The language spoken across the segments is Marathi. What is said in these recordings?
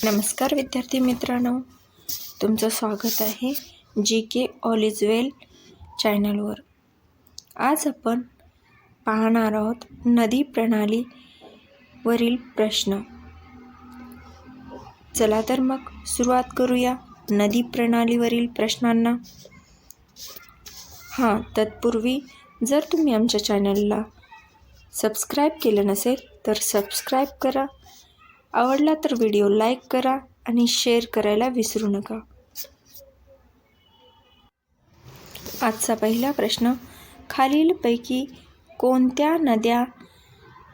नमस्कार विद्यार्थी मित्रांनो, तुमचं स्वागत आहे GK ऑल इज वेल चॅनलवर. आज आपण पाहणार आहोत नदी प्रणालीवरील प्रश्न. चला तर मग सुरुवात करूया नदी प्रणालीवरील प्रश्नांना. तत्पूर्वी जर तुम्ही आमच्या चॅनलला सबस्क्राईब केलं नसेल तर सबस्क्राईब करा. आवडला तर व्हिडिओ लाईक करा आणि शेअर करायला विसरू नका. आजचा पहिला प्रश्न, खालीलपैकी कोणत्या नद्या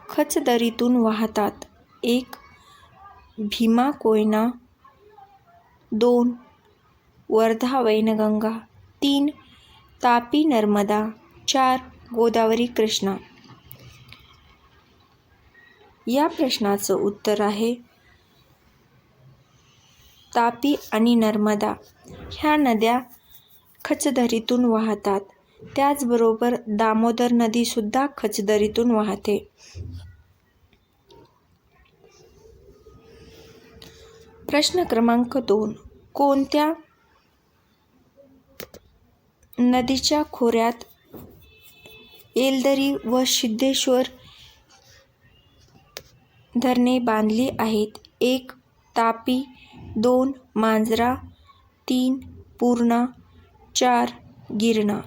खचदरीतून वाहतात? 1. भीमा कोयना, 2. वर्धा वैनगंगा, 3. तापी नर्मदा, 4. गोदावरी कृष्णा. या प्रश्नाचं उत्तर आहे तापी आणि नर्मदा ह्या नद्या खचदरीतून वाहतात. त्याचबरोबर दामोदर नदीसुद्धा खचदरीतून वाहते. प्रश्न क्रमांक 2, कोणत्या नदीच्या खोऱ्यात येलदरी व सिद्धेश्वर धरणे बांधली आहेत? 1. तापी, 2. मांजरा, 3. पूर्णा, 4. गिरणा.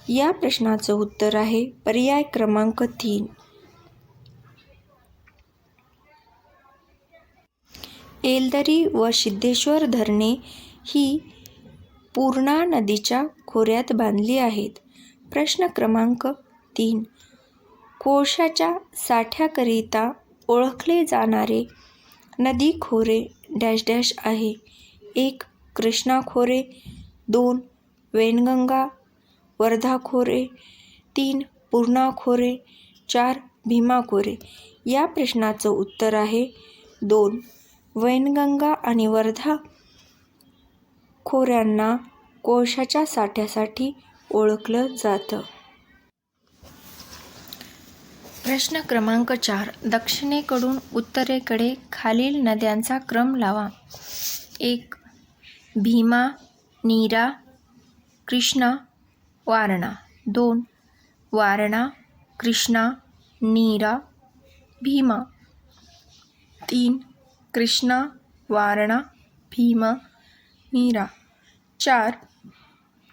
या प्रश्नाचं उत्तर आहे पर्याय क्रमांक 3. येलदरी व सिद्धेश्वर धरणे ही पूर्णा नदीच्या खोऱ्यात बांधली आहेत. प्रश्न क्रमांक 3, कोळशाच्या साठ्याकरिता ओळखले जाणारे नदी खोरे डॅश डॅश आहे? 1. कृष्णा खोरे, 2. वैनगंगा वर्धा खोरे, 3. पूर्णा खोरे, 4. भीमा खोरे. या प्रश्नाचं उत्तर आहे 2. वैनगंगा आणि वर्धा खोऱ्यांना कोळशाच्या साठ्यासाठी ओळखलं जातं. प्रश्न क्रमांक 4, दक्षिणेकडून उत्तरेकडे खालील नद्यांचा क्रम लावा. 1. भीमा, नीरा, कृष्णा, वारणा, 2. वारणा, कृष्णा, नीरा, भीमा, 3. कृष्णा, वारणा, भीमा, नीरा, 4.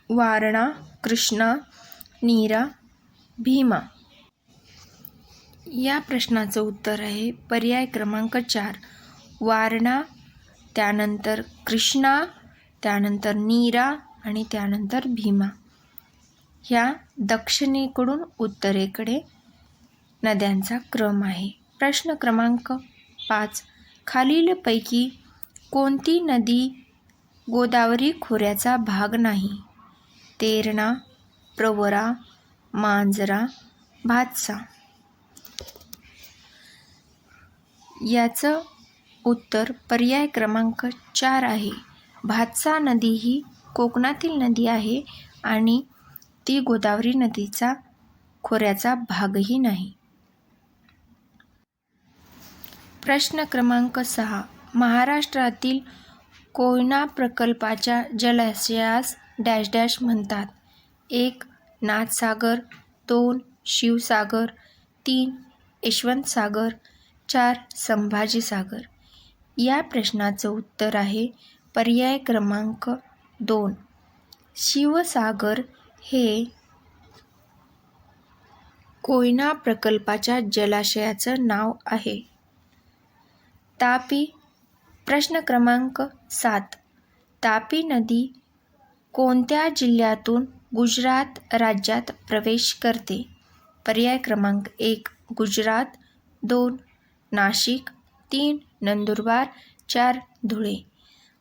वारणा, कृष्णा, नीरा, भीमा. या प्रश्नाचं उत्तर आहे पर्याय क्रमांक 4. वारणा, त्यानंतर कृष्णा, त्यानंतर नीरा आणि त्यानंतर भीमा. ह्या दक्षिणेकडून उत्तरेकडे नद्यांचा क्रम आहे. प्रश्न क्रमांक 5, खालीलपैकी कोणती नदी गोदावरी खोऱ्याचा भाग नाही? तेरणा, प्रवरा, मांजरा, भातसा. याचं उत्तर पर्याय क्रमांक 4 आहे. भातसा नदी ही कोकणातील नदी आहे आणि ती गोदावरी नदीचा खोऱ्याचा भागही नाही. प्रश्न क्रमांक 6, महाराष्ट्रातील कोयना प्रकल्पाच्या जलाशयास डॅश डॅश म्हणतात? 1. नाथसागर, 2. शिवसागर, 3. यशवंतसागर, 4. संभाजीसागर. या प्रश्नाचं उत्तर आहे पर्याय क्रमांक 2. शिवसागर हे कोयना प्रकल्पाच्या जलाशयाचं नाव आहे. तापी. प्रश्न क्रमांक 7, तापी नदी कोणत्या जिल्ह्यातून गुजरात राज्यात प्रवेश करते? पर्याय क्रमांक 1. गुजरात, 2. नाशिक, 3. नंदुरबार, 4. धुळे.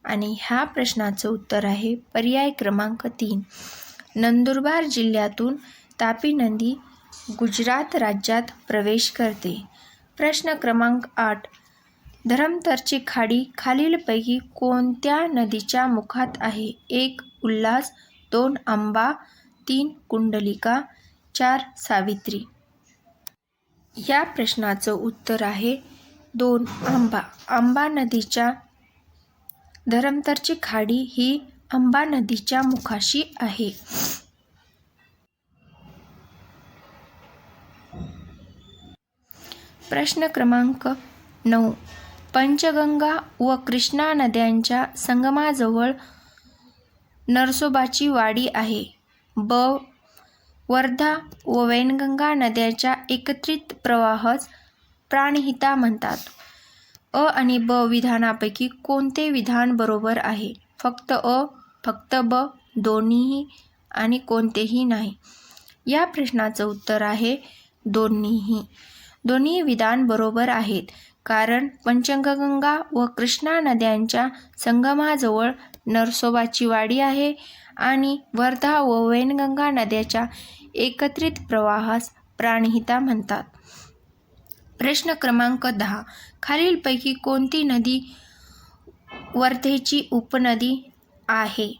आणि ह्या प्रश्नाचं उत्तर आहे पर्याय क्रमांक 3. नंदुरबार जिल्ह्यातून तापी नदी गुजरात राज्यात प्रवेश करते. प्रश्न क्रमांक 8, धरमतरची खाडी खालीलपैकी कोणत्या नदीच्या मुखात आहे? 1. उल्हास, 2. अंबा, 3. कुंडलिका, 4. सावित्री. या प्रश्नाचं उत्तर आहे 2. आंबा. आंबा नदीच्या धरमतरची खाडी ही आंबा नदीच्या मुखाशी आहे. प्रश्न क्रमांक 9. पंचगंगा व कृष्णा नद्यांच्या संगमाजवळ नरसोबाची वाडी आहे. ब. वर्धा व वैनगंगा नद्याच्या एकत्रित प्रवाहास प्राणहिता म्हणतात. अ आणि ब विधानापैकी कोणते विधान बरोबर आहे? फक्त अ, फक्त ब, दोन्हीही आणि कोणतेही नाही. या प्रश्नाचं उत्तर आहे दोन्हीही. दोन्ही विधान बरोबर आहेत, कारण पंचगंगा व कृष्णा नद्यांच्या संगमाजवळ नरसोबाची वाडी आहे आणि वर्धा व वैनगंगा नद्याच्या एकत्रित प्रवाहास प्राणहिता म्हणतात. प्रश्न क्रमांक 10. खालीलपैकी कोणती नदी वर्धेची उपनदी आहे?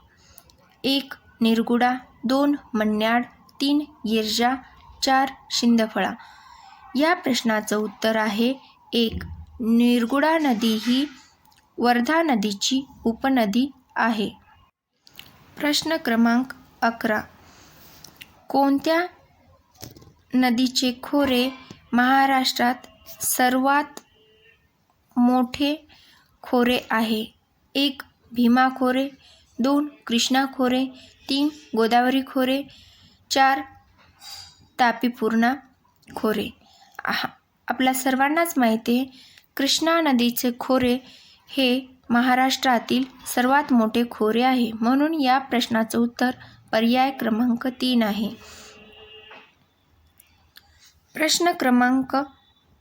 1. निरगुडा, 2. मन्याड, 3. गिरजा, 4. शिंदफळा. या प्रश्नाचं उत्तर आहे 1. निरगुडा नदी ही वर्धा नदीची उपनदी आहे. प्रश्न क्रमांक 11. कोणत्या नदीचे खोरे महाराष्ट्रात सर्वात मोठे खोरे आहे? 1. भीमा खोरे, 2. कृष्णा खोरे, 3. गोदावरी खोरे, 4. तापी पूर्णा खोरे. आपल्या सर्वांनाच माहिती आहे, कृष्णा नदीचे खोरे हे महाराष्ट्रातील सर्वात मोठे खोरे आहे. म्हणून या प्रश्नाचं उत्तर पर्याय क्रमांक 3 आहे. प्रश्न क्रमांक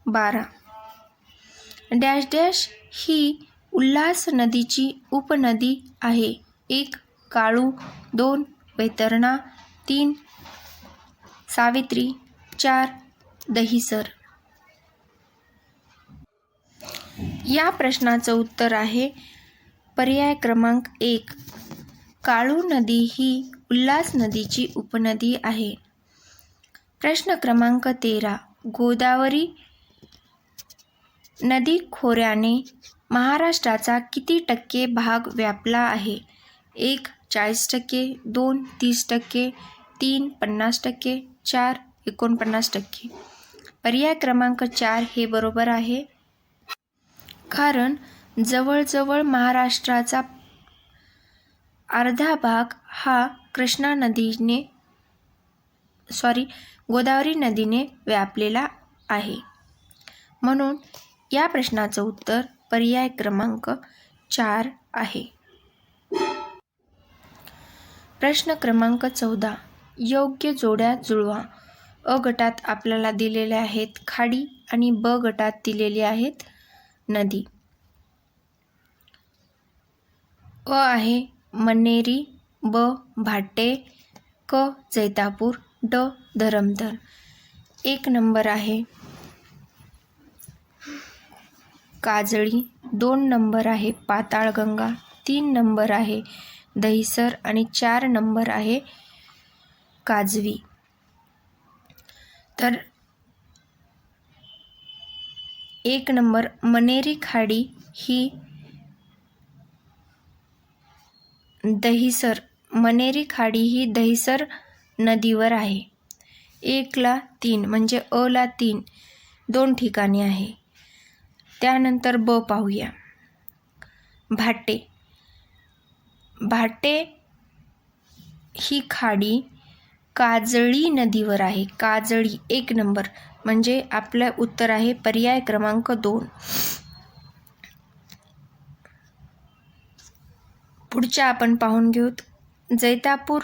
12. डॅश डॅश ही उल्हास नदीची उपनदी आहे. 1. काळू, 2. वैतरणा, 3. सावित्री, 4. दहिसर. या प्रश्नाचं उत्तर आहे पर्याय क्रमांक 1. काळू नदी ही उल्हास नदीची उपनदी आहे. प्रश्न क्रमांक 13. गोदावरी नदी खोऱ्याने महाराष्ट्राचा किती टक्के भाग व्यापला आहे? 1. 40%, 2. 30%, 3. 50%, 4. 49%. पर्याय क्रमांक 4 हे बरोबर आहे, कारण जवळजवळ महाराष्ट्राचा अर्धा भाग हा गोदावरी नदीने व्यापलेला आहे. म्हणून या प्रश्नाचं उत्तर पर्याय क्रमांक 4 आहे. प्रश्न क्रमांक 14. योग्य जोड्या जुळवा. अ गटात आपल्याला दिलेले आहेत खाडी आणि ब गटात दिलेली आहेत नदी. अ आहे मन्नेरी, ब भाटे, क जैतापूर, ड धरमतर. 1 नंबर आहे काजळी, 2 नंबर आहे पाताळगंगा, 3 नंबर आहे दहिसर आणि 4 नंबर आहे काजवी. तर 1 नंबर मन्नेरी खाडी ही दहिसर नदीवर आहे. 1 ला 3 म्हणजे अ ला 3 2 ठिकाणी आहे. त्यानंतर ब पाहूया. भाटे ही खाडी काजळी नदीवर आहे. काजळी 1 नंबर म्हणजे आपलं उत्तर आहे पर्याय क्रमांक 2. पुढच्या आपण पाहून घेऊत. जैतापूर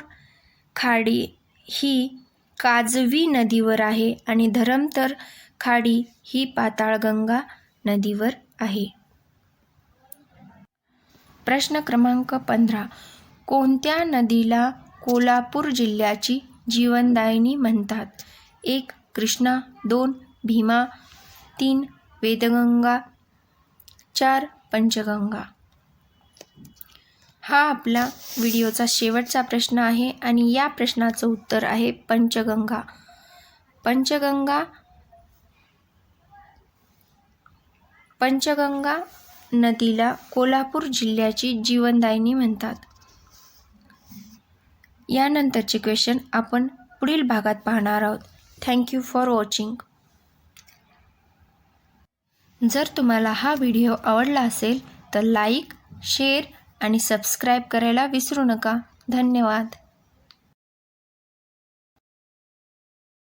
खाडी ही काजवी नदीवर आहे आणि धरमतर खाडी ही पाताळगंगा नदीवर आहे. प्रश्न क्रमांक 15. कोणत्या नदीला कोल्हापूर जिल्ह्याची जीवनदायिनी म्हणतात? 1. कृष्णा, 2. भीमा, 3. वेदगंगा, 4. पंचगंगा. हा आपला व्हिडिओचा शेवटचा प्रश्न आहे आणि या प्रश्नाचं उत्तर आहे पंचगंगा. पंचगंगा नदीला कोल्हापूर जिल्ह्याची जीवनदायिनी म्हणतात. यानंतरचे क्वेश्चन आपण पुढील भागात पाहणार आहोत. Thank you for watching. जर तुम्हाला हा व्हिडिओ आवडला असेल तर लाईक, शेअर आणि सबस्क्राईब करायला विसरू नका. धन्यवाद.